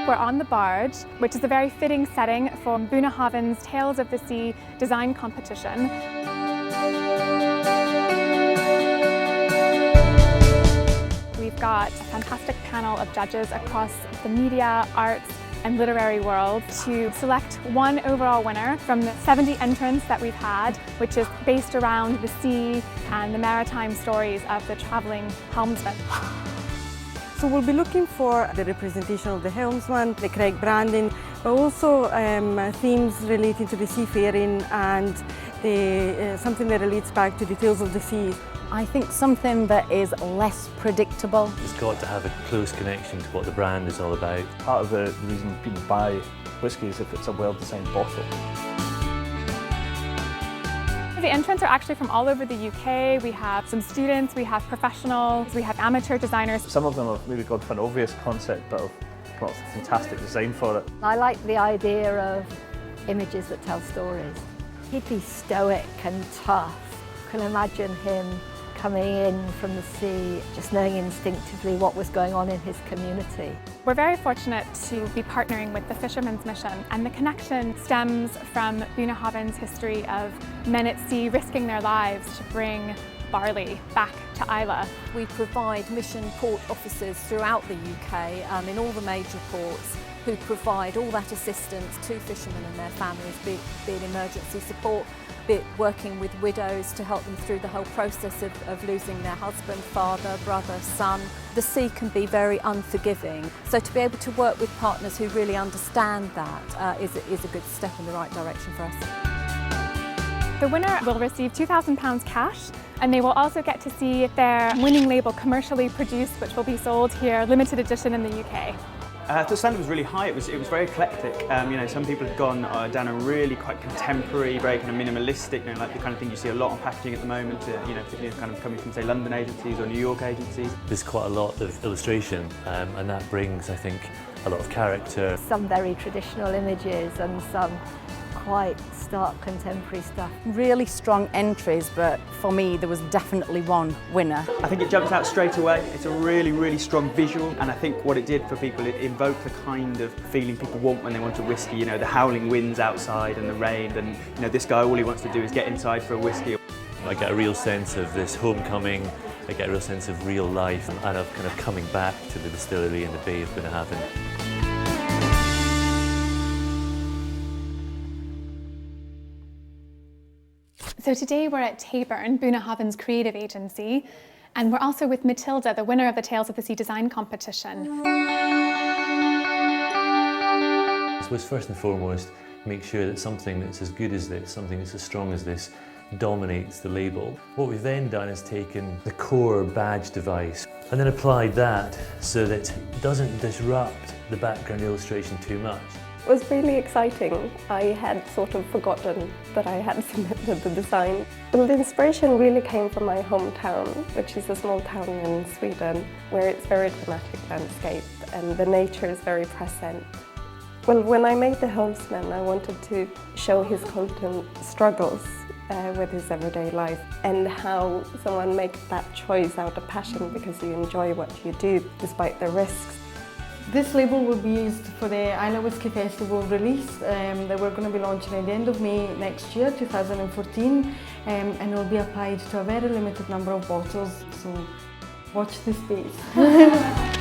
We're on the barge, which is a very fitting setting for Bunnahabhain's Tales of the Sea design competition. We've got a fantastic panel of judges across the media, arts and literary world to select one overall winner from the 70 entrants that we've had, which is based around the sea and the maritime stories of the travelling helmsman. So we'll be looking for the representation of the helmsman, the Craig branding, but also themes relating to the seafaring and something that relates back to the Tales of the Sea. I think something that is less predictable. It's got to have a close connection to what the brand is all about. Part of the reason people buy whisky is if it's a well-designed bottle. The entrants are actually from all over the UK. We have some students, we have professionals, we have amateur designers. Some of them have maybe gone for an obvious concept but have got a fantastic design for it. I like the idea of images that tell stories. He'd be stoic and tough. I can imagine him coming in from the sea, just knowing instinctively what was going on in his community. We're very fortunate to be partnering with the Fisherman's Mission, and the connection stems from Bunnahabhain's history of men at sea risking their lives to bring barley back to Islay. We provide mission port officers throughout the UK in all the major ports who provide all that assistance to fishermen and their families, be it emergency support, be it working with widows to help them through the whole process of losing their husband, father, brother, son. The sea can be very unforgiving, so to be able to work with partners who really understand that is a good step in the right direction for us. The winner will receive £2,000 cash, and they will also get to see their winning label commercially produced, which will be sold here, limited edition in the UK. The standard was really high. It was very eclectic. You know, some people have gone down a really quite contemporary, very kind of minimalistic, like the kind of thing you see a lot on packaging at the moment. You know, particularly kind of coming from say London agencies or New York agencies. There's quite a lot of illustration, and that brings, I think, a lot of character. Some very traditional images and some quite stark contemporary stuff. Really strong entries, but for me there was definitely one winner. I think it jumps out straight away. It's a really, really strong visual, and I think what it did for people, it invoked the kind of feeling people want when they want a whiskey. You know, the howling winds outside and the rain, and you know, this guy, all he wants to do is get inside for a whiskey. I get a real sense of this homecoming, I get a real sense of real life and of kind of coming back to the distillery in the Bay of Bunnahabhain. So today we're at Taburn, Bunnahabhain's creative agency, and we're also with Matilda, the winner of the Tales of the Sea design competition. I suppose first and foremost, make sure that something that's as good as this, something that's as strong as this, dominates the label. What we've then done is taken the core badge device and then applied that so that it doesn't disrupt the background illustration too much. It was really exciting. I had sort of forgotten that I had submitted the design. Well, the inspiration really came from my hometown, which is a small town in Sweden, where it's very dramatic landscape and the nature is very present. Well, when I made the helmsman, I wanted to show his constant struggles with his everyday life and how someone makes that choice out of passion because you enjoy what you do despite the risks. This label will be used for the Islay Whisky Festival release that we're going to be launching at the end of May next year, 2014, and it will be applied to a very limited number of bottles, so watch this space.